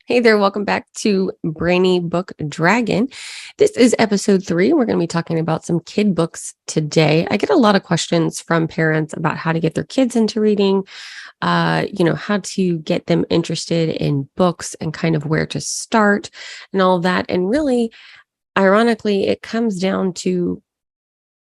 Hey there, welcome back to Brainy Book Dragon. This is episode 3. We're going to be talking about some kid books today. I get a lot of questions from parents about how to get their kids into reading, how to get them interested in books and kind of where to start and all that. And really, ironically, it comes down to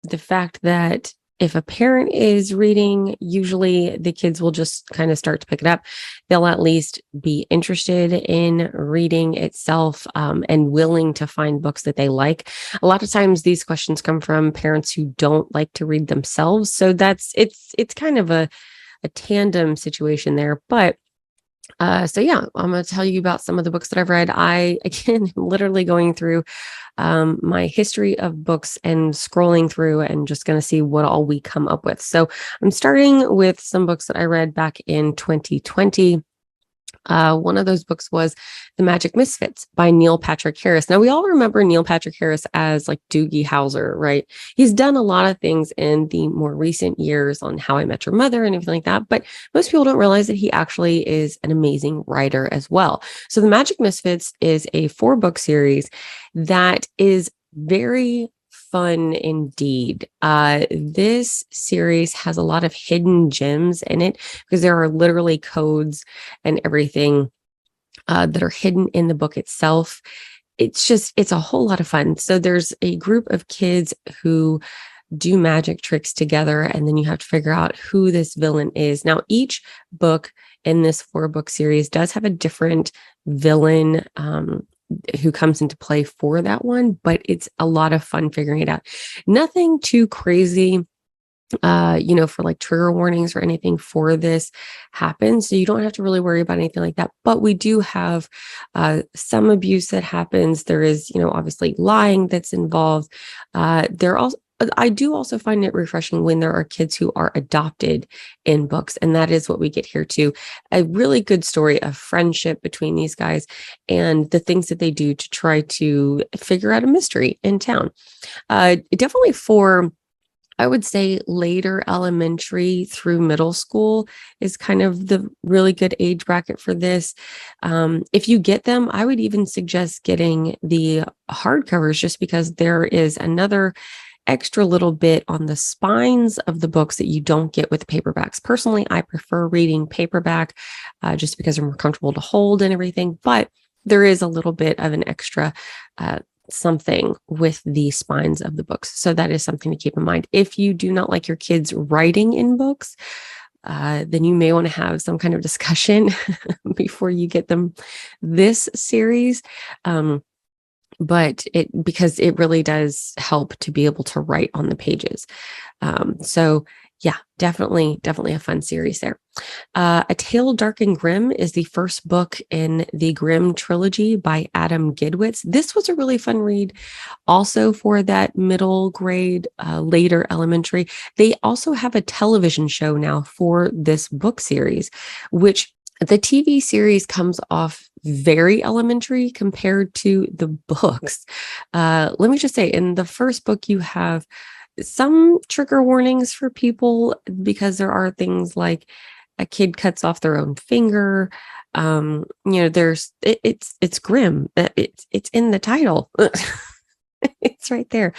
the fact that if a parent is reading, usually the kids will just kind of start to pick it up. They'll at least be interested in reading itself and willing to find books that they like. A lot of times these questions come from parents who don't like to read themselves. So it's kind of a tandem situation there. But I'm going to tell you about some of the books that I've read. I, again, am literally going through my history of books and scrolling through and just going to see what all we come up with. So I'm starting with some books that I read back in 2020. One of those books was The Magic Misfits by Neil Patrick Harris. Now, we all remember Neil Patrick Harris as like Doogie Howser, right? He's done a lot of things in the more recent years on How I Met Your Mother and everything like that, but most people don't realize that he actually is an amazing writer as well. So The Magic Misfits is a 4-book series that is very fun indeed. This series has a lot of hidden gems in it because there are literally codes and everything that are hidden in the book itself. It's a whole lot of fun. So there's a group of kids who do magic tricks together, and then you have to figure out who this villain is. Now, each book in this 4-book series does have a different villain who comes into play for that one, but it's a lot of fun figuring it out. Nothing too crazy, for like trigger warnings or anything for this happens. So you don't have to really worry about anything like that. But we do have some abuse that happens. There is, obviously lying that's involved. I do also find it refreshing when there are kids who are adopted in books. And that is what we get here too. A really good story of friendship between these guys and the things that they do to try to figure out a mystery in town. Definitely for, I would say, later elementary through middle school is kind of the really good age bracket for this. If you get them, I would even suggest getting the hardcovers just because there is another extra little bit on the spines of the books that you don't get with paperbacks. Personally, I prefer reading paperback just because they're more comfortable to hold and everything, but there is a little bit of an extra something with the spines of the books. So that is something to keep in mind. If you do not like your kids writing in books, then you may want to have some kind of discussion before you get them this series. Because it really does help to be able to write on the pages. Definitely a fun series there. A Tale Dark and Grim is the first book in the Grimm trilogy by Adam Gidwitz. This was a really fun read also for that middle grade, later elementary. They also have a television show now for this book series, which the TV series comes off very elementary compared to the books. Let me just say, in the first book, you have some trigger warnings for people because there are things like a kid cuts off their own finger. It's grim. It's in the title. It's right there.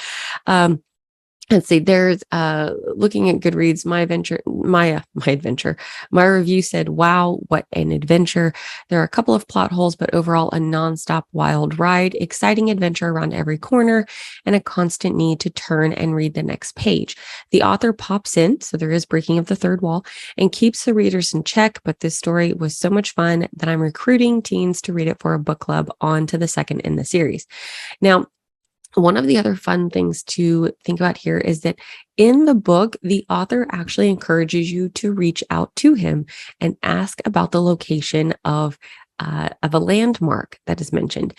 Let's see, there's looking at Goodreads, my review said, wow, what an adventure. There are a couple of plot holes, but overall a nonstop wild ride, exciting adventure around every corner, and a constant need to turn and read the next page. The author pops in, so there is breaking of the third wall, and keeps the readers in check, but this story was so much fun that I'm recruiting teens to read it for a book club on to the second in the series. Now, one of the other fun things to think about here is that in the book, the author actually encourages you to reach out to him and ask about the location of a landmark that is mentioned.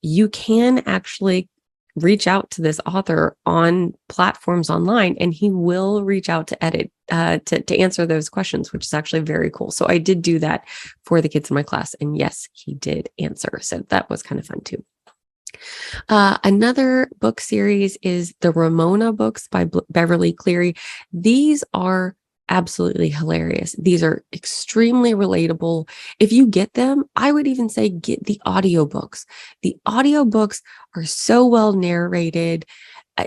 You can actually reach out to this author on platforms online, and he will reach out to to answer those questions, which is actually very cool. So I did do that for the kids in my class, and yes, he did answer. So that was kind of fun too. Another book series is the Ramona books by Beverly Cleary. These are absolutely hilarious. These are extremely relatable. If you get them, I would even say get the audiobooks. The audiobooks are so well narrated.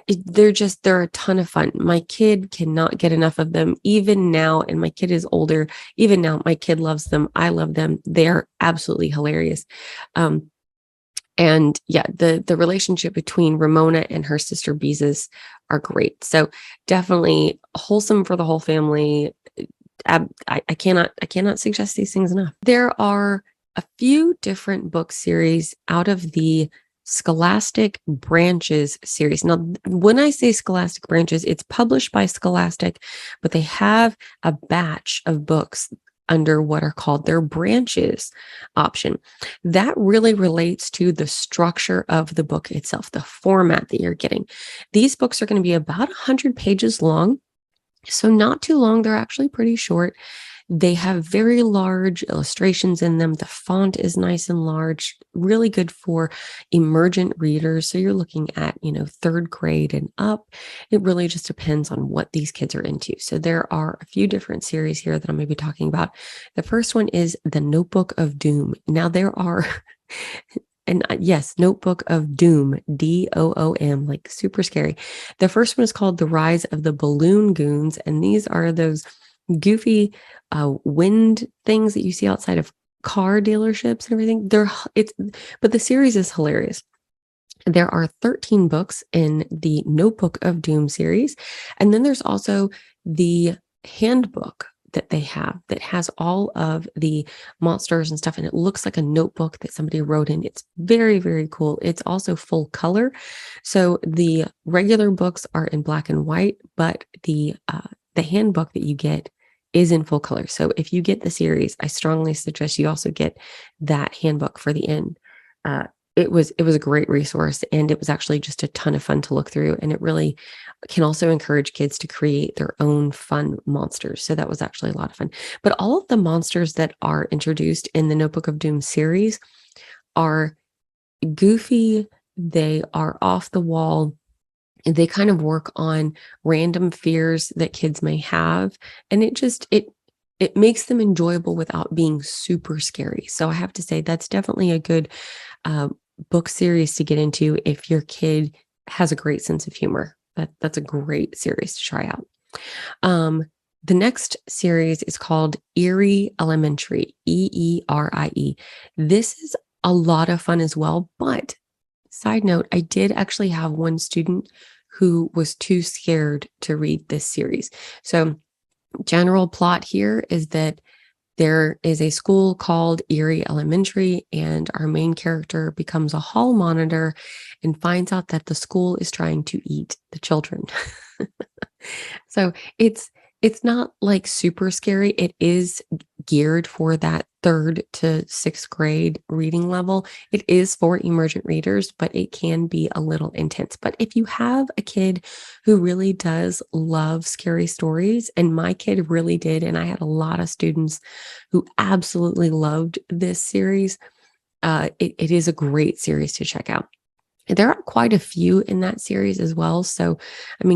They're a ton of fun. My kid cannot get enough of them even now, and my kid is older. Even now, my kid loves them. I love them. They are absolutely hilarious. And yeah, the relationship between Ramona and her sister Beezus are great. So definitely wholesome for the whole family. I cannot suggest these things enough. There are a few different book series out of the Scholastic Branches series. Now, when I say Scholastic Branches, it's published by Scholastic, but they have a batch of books under what are called their branches option. That really relates to the structure of the book itself, the format that you're getting. These books are going to be about 100 pages long. So not too long. They're actually pretty short. They have very large illustrations in them. The font is nice and large, really good for emergent readers. So you're looking at, third grade and up. It really just depends on what these kids are into. So there are a few different series here that I'm going to be talking about. The first one is The Notebook of Doom. Now there are and yes, Notebook of Doom, Doom, like super scary. The first one is called The Rise of the Balloon Goons. And these are those goofy wind things that you see outside of car dealerships and everything. But the series is hilarious. There are 13 books in the Notebook of Doom series. And then there's also the handbook that they have that has all of the monsters and stuff. And it looks like a notebook that somebody wrote in. It's very, very cool. It's also full color. So the regular books are in black and white, but the handbook that you get is in full color. So if you get the series, I strongly suggest you also get that handbook for the end. It was a great resource, and it was actually just a ton of fun to look through. And it really can also encourage kids to create their own fun monsters. So that was actually a lot of fun. But all of the monsters that are introduced in the Notebook of Doom series are goofy. They are off the wall. They kind of work on random fears that kids may have. And it makes them enjoyable without being super scary. So I have to say that's definitely a good book series to get into if your kid has a great sense of humor. That's a great series to try out. The next series is called Eerie Elementary, Eerie. This is a lot of fun as well. But side note, I did actually have one student who was too scared to read this series. So general plot here is that there is a school called Eerie Elementary, and our main character becomes a hall monitor and finds out that the school is trying to eat the children. So it's not like super scary. It is geared for that 3rd to 6th grade reading level. It is for emergent readers, but it can be a little intense. But if you have a kid who really does love scary stories, and my kid really did, and I had a lot of students who absolutely loved this series, it is a great series to check out. There are quite a few in that series as well. So,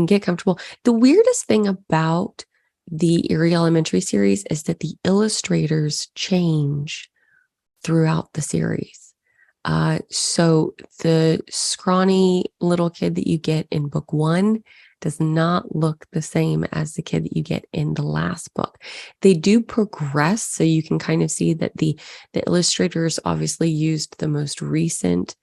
get comfortable. The weirdest thing about the Eerie Elementary series is that the illustrators change throughout the series. So the scrawny little kid that you get in book 1 does not look the same as the kid that you get in the last book. They do progress, so you can kind of see that the illustrators obviously used the most recent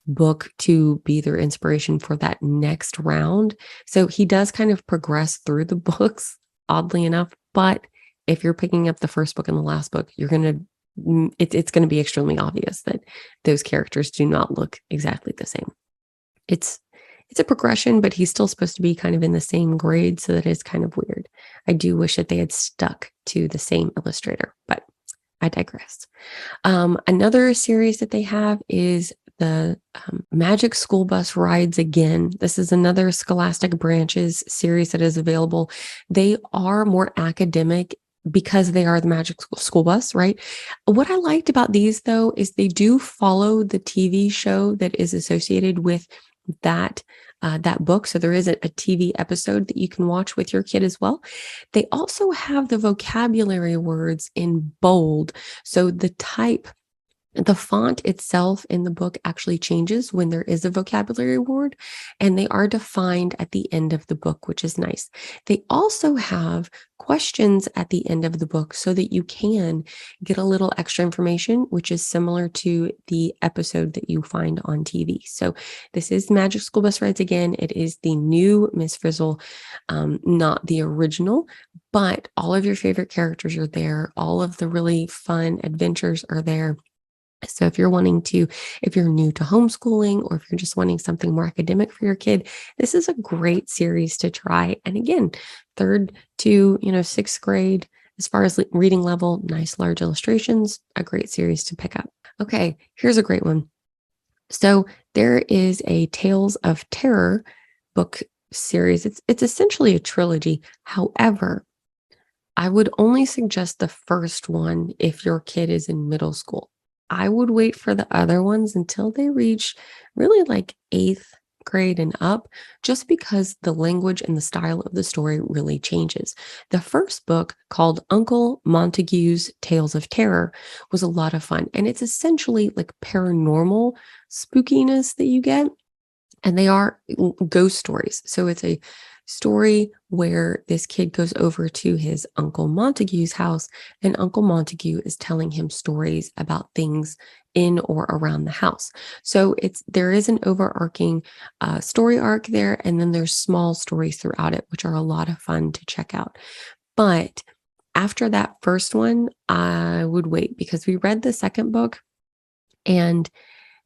book to be their inspiration for that next round. So he does kind of progress through the books, oddly enough. But if you're picking up the first book and the last book, it's going to be extremely obvious that those characters do not look exactly the same. It's a progression, but he's still supposed to be kind of in the same grade, so that is kind of weird. I do wish that they had stuck to the same illustrator, but I digress. Another series that they have is the Magic School Bus Rides Again. This is another Scholastic Branches series that is available. They are more academic because they are the Magic School Bus, right? What I liked about these, though, is they do follow the TV show that is associated with that that book. So there is a TV episode that you can watch with your kid as well. They also have the vocabulary words in bold. So the font itself in the book actually changes when there is a vocabulary word, and they are defined at the end of the book, which is nice. They also have questions at the end of the book so that you can get a little extra information, which is similar to the episode that you find on TV. So this is Magic School Bus Rides again. It is the new Miss Frizzle, not the original, but all of your favorite characters are there. All of the really fun adventures are there. So if you're if you're new to homeschooling, or if you're just wanting something more academic for your kid, this is a great series to try. And again, third to, sixth grade, as far as reading level, nice large illustrations, a great series to pick up. Okay, here's a great one. So there is a Tales of Terror book series. It's essentially a trilogy. However, I would only suggest the first one if your kid is in middle school. I would wait for the other ones until they reach really like eighth grade and up, just because the language and the style of the story really changes. The first book, called Uncle Montague's Tales of Terror, was a lot of fun. And it's essentially like paranormal spookiness that you get. And they are ghost stories. So it's a story where this kid goes over to his Uncle Montague's house, and Uncle Montague is telling him stories about things in or around the house. So there is an overarching story arc there, and then there's small stories throughout it, which are a lot of fun to check out. But after that first one, I would wait, because we read the second book, and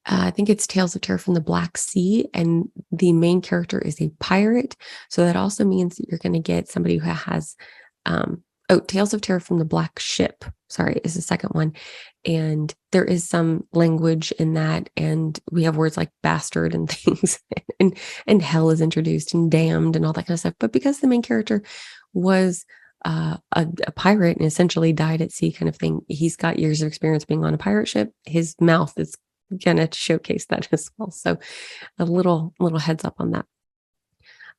I think it's Tales of Terror from the Black Sea, and the main character is a pirate. So that also means that you're going to get somebody who has, Tales of Terror from the Black Ship, sorry, is the second one. And there is some language in that, and we have words like bastard and things, and hell is introduced, and damned, and all that kind of stuff. But because the main character was a pirate and essentially died at sea kind of thing, he's got years of experience being on a pirate ship. His mouth is gonna showcase that as well. So a little heads up on that.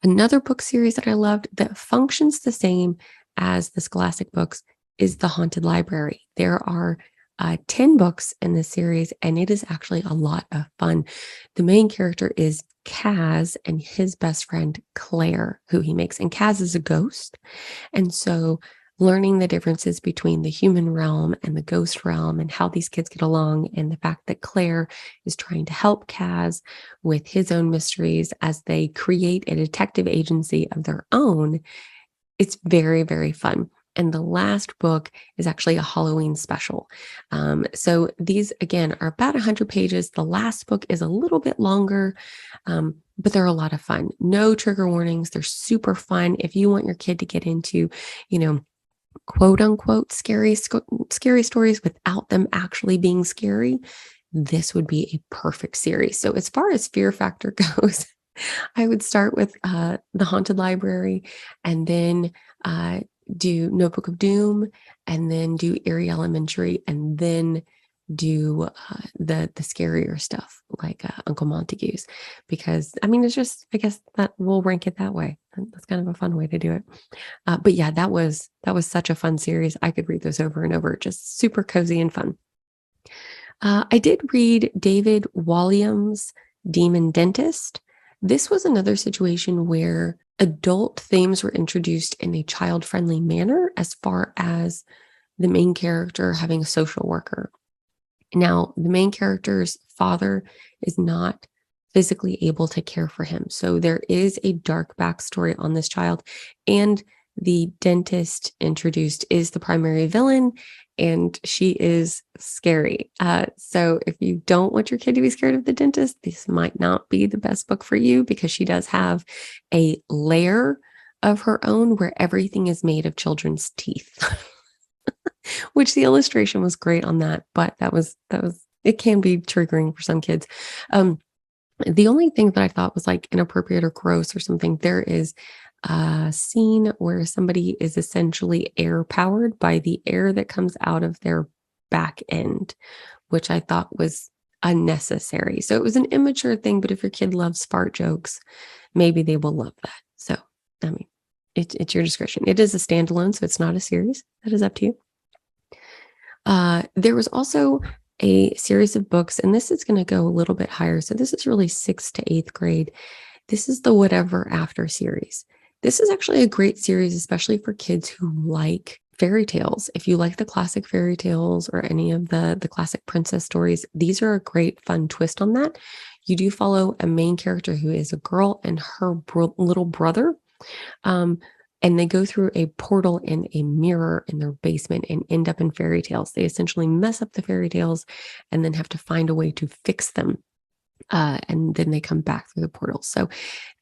Another book series that I loved that functions the same as the Scholastic books is The Haunted Library. There are 10 books in this series, and it is actually a lot of fun. The main character is Kaz and his best friend Claire, who he makes. And Kaz is a ghost. And so learning the differences between the human realm and the ghost realm, and how these kids get along, and the fact that Claire is trying to help Kaz with his own mysteries as they create a detective agency of their own. It's very, very fun. And the last book is actually a Halloween special. So these, again, are about 100 pages. The last book is a little bit longer, but they're a lot of fun. No trigger warnings. They're super fun. If you want your kid to get into, quote unquote scary stories without them actually being scary, this would be a perfect series. So as far as fear factor goes, I would start with The Haunted Library, and then do Notebook of Doom, and then do Eerie Elementary, and then do the scarier stuff like Uncle Montague's, because it's just, I guess that we'll rank it that way. That's kind of a fun way to do it. But yeah, that was such a fun series. I could read those over and over, just super cozy and fun. I did read David Walliams' Demon Dentist. This was another situation where adult themes were introduced in a child-friendly manner, as far as the main character having a social worker. Now, the main character's father is not physically able to care for him. So there is a dark backstory on this child, and the dentist introduced is the primary villain, and she is scary. So if you don't want your kid to be scared of the dentist, this might not be the best book for you, because she does have a lair of her own where everything is made of children's teeth. Which the illustration was great on that, but that was it can be triggering for some kids. The only thing that I thought was like inappropriate or gross or something, there is a scene where somebody is essentially air powered by the air that comes out of their back end, which I thought was unnecessary. So it was an immature thing, but if your kid loves fart jokes, maybe they will love that. So, I mean, it's your discretion. It is a standalone, so it's not a series. That is up to you. There was also a series of books, and this is going to go a little bit higher. So this is really 6th to 8th grade. This is the Whatever After series. This is actually a great series, especially for kids who like fairy tales. If you like the classic fairy tales or any of the classic princess stories, these are a great fun twist on that. You do follow a main character who is a girl and her little brother. And they go through a portal in a mirror in their basement and end up in fairy tales. They essentially mess up the fairy tales and then have to find a way to fix them. And then they come back through the portal. So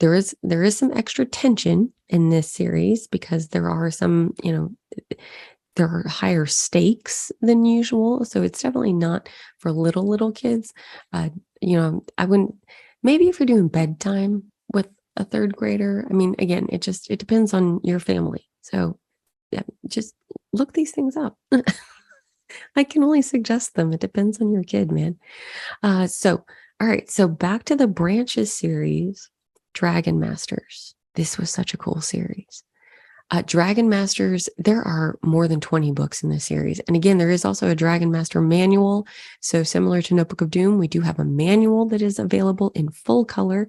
there is some extra tension in this series because there are some, there are higher stakes than usual. So it's definitely not for little kids. I wouldn't, maybe if you're doing bedtime with a 3rd grader, I mean, again, it depends on your family. So yeah, just look these things up. I can only suggest them. It depends on your kid, man. All right. So back to the Branches series, Dragon Masters. This was such a cool series. Dragon Masters, there are more than 20 books in this series. And again, there is also a Dragon Master manual. So similar to Notebook of Doom, we do have a manual that is available in full color,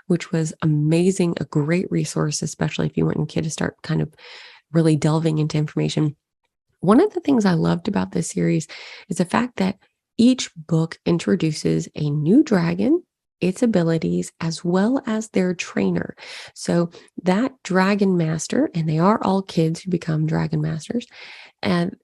which was amazing, a great resource, especially if you want your kid to start kind of really delving into information. One of the things I loved about this series is the fact that each book introduces a new dragon, its abilities, as well as their trainer. So that Dragon Master, and they are all kids who become Dragon Masters. And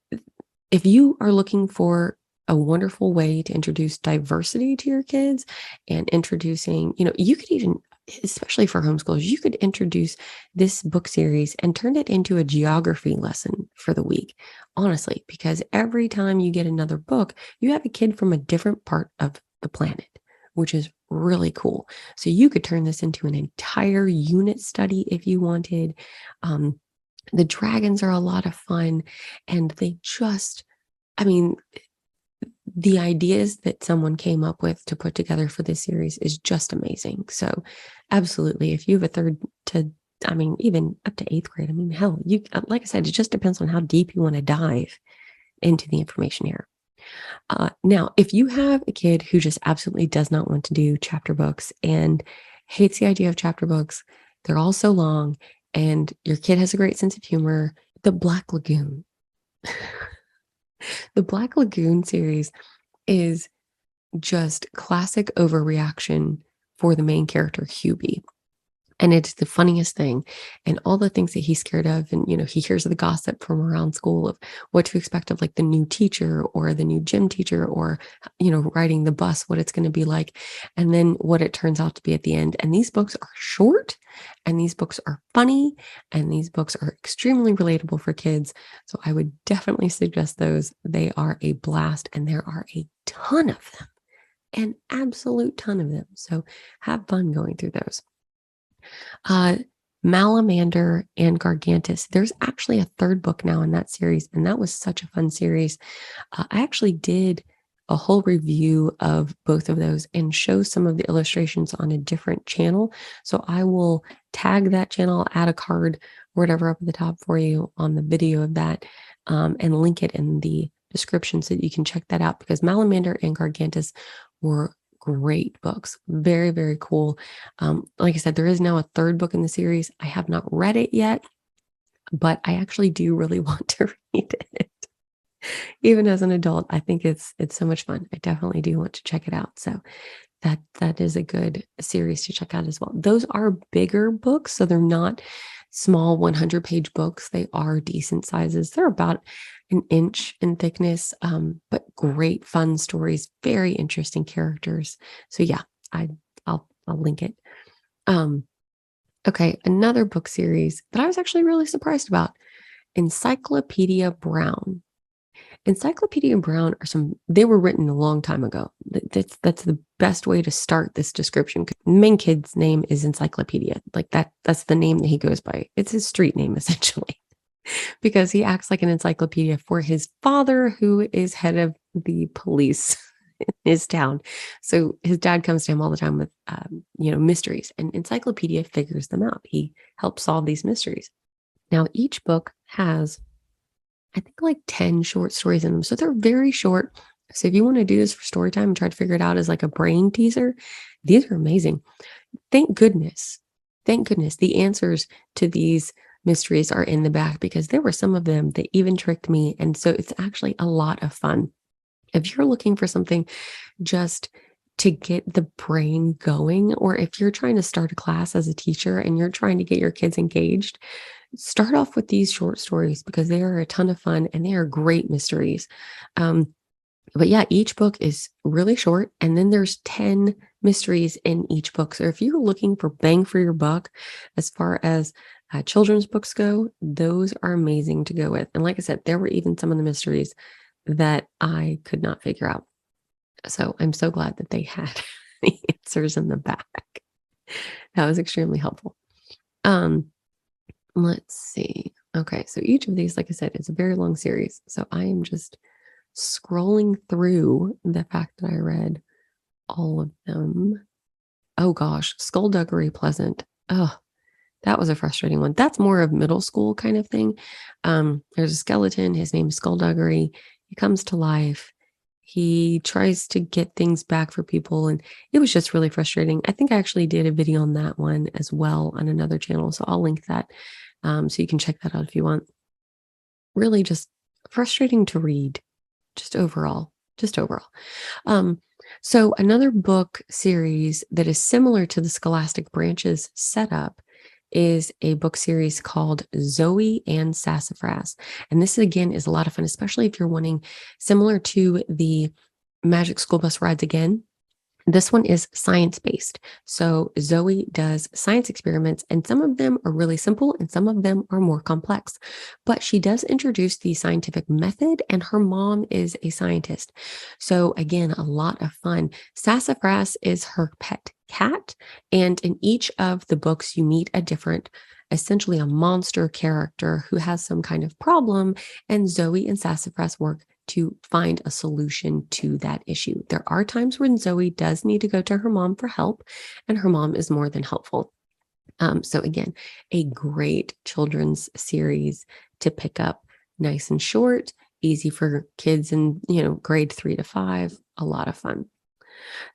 if you are looking for a wonderful way to introduce diversity to your kids and introducing, you could even, especially for homeschoolers, you could introduce this book series and turn it into a geography lesson for the week, honestly, because every time you get another book, you have a kid from a different part of the planet, which is really cool. So you could turn this into an entire unit study if you wanted. The dragons are a lot of fun, and they just, I mean, the ideas that someone came up with to put together for this series is just amazing. So absolutely, if you have a 3rd to, even up to 8th grade, hell, like I said, it just depends on how deep you want to dive into the information here. Now, if you have a kid who just absolutely does not want to do chapter books and hates the idea of chapter books, they're all so long, and your kid has a great sense of humor, the Black Lagoon. The Black Lagoon series is just classic overreaction for the main character, Hubie. And it's the funniest thing. And all the things that he's scared of. And, he hears the gossip from around school of what to expect of like the new teacher or the new gym teacher or, riding the bus, what it's going to be like. And then what it turns out to be at the end. And these books are short and these books are funny and these books are extremely relatable for kids. So I would definitely suggest those. They are a blast and there are a ton of them, an absolute ton of them. So have fun going through those. Malamander and Gargantus. There's actually a 3rd book now in that series, and that was such a fun series. I actually did a whole review of both of those and show some of the illustrations on a different channel. So I will tag that channel, add a card or whatever up at the top for you on the video of that, and link it in the description so that you can check that out, because Malamander and Gargantus were great books. Very, very cool. Like I said, there is now a 3rd book in the series. I have not read it yet, but I actually do really want to read it. Even as an adult, I think it's so much fun. I definitely do want to check it out. So that is a good series to check out as well. Those are bigger books, so they're not small 100-page books. They are decent sizes. They're about an inch in thickness, but great fun stories, very interesting characters. So yeah, I'll link it. Okay, another book series that I was actually really surprised about, Encyclopedia Brown. Encyclopedia Brown they were written a long time ago. That's the best way to start this description. The main kid's name is Encyclopedia. Like that's the name that he goes by. It's his street name essentially, because he acts like an encyclopedia for his father, who is head of the police his town. So his dad comes to him all the time with, mysteries, and Encyclopedia figures them out. He helps solve these mysteries. Now, each book has, I think, like 10 short stories in them. So they're very short. So if you want to do this for story time and try to figure it out as like a brain teaser, these are amazing. Thank goodness. Thank goodness the answers to these mysteries are in the back, because there were some of them that even tricked me. And so it's actually a lot of fun. If you're looking for something just to get the brain going, or if you're trying to start a class as a teacher and you're trying to get your kids engaged, start off with these short stories because they are a ton of fun and they are great mysteries. Um, but yeah, each book is really short, and then there's 10 mysteries in each book. So if you're looking for bang for your buck as far as children's books go, those are amazing to go with. And like I said, there were even some of the mysteries that I could not figure out. So I'm so glad that they had the answers in the back. That was extremely helpful. Um, let's see. Okay, so each of these, like I said, is a very long series. So I am just scrolling through the fact that I read all of them. Oh gosh, Skullduggery Pleasant. Oh, that was a frustrating one. That's more of middle school kind of thing. There's a skeleton. His name is Skullduggery. He comes to life. He tries to get things back for people, and it was just really frustrating. I think I actually did a video on that one as well on another channel, so I'll link that, so you can check that out if you want. Really just frustrating to read, just overall, just overall. Um, so another book series that is similar to the Scholastic Branches setup is a book series called Zoe and Sassafras. And this again is a lot of fun, especially if you're wanting, similar to the Magic School Bus Rides Again. This one is science-based. So Zoe does science experiments, and some of them are really simple and some of them are more complex. But she does introduce the scientific method, and her mom is a scientist. So again, a lot of fun. Sassafras is her pet cat, and in each of the books you meet a different, essentially a monster character who has some kind of problem, and Zoe and Sassafras work to find a solution to that issue. There are times when Zoe does need to go to her mom for help, and her mom is more than helpful. So again, a great children's series to pick up, nice and short, easy for kids in, grade 3 to 5, a lot of fun.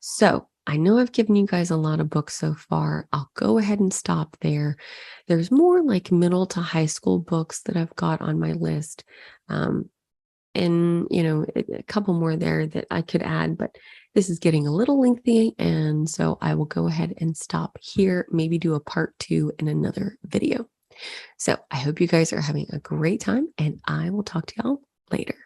So I know I've given you guys a lot of books so far. I'll go ahead and stop there. There's more like middle to high school books that I've got on my list. And a couple more there that I could add, but this is getting a little lengthy, and so I will go ahead and stop here, maybe do a part 2 in another video. So I hope you guys are having a great time, and I will talk to y'all later.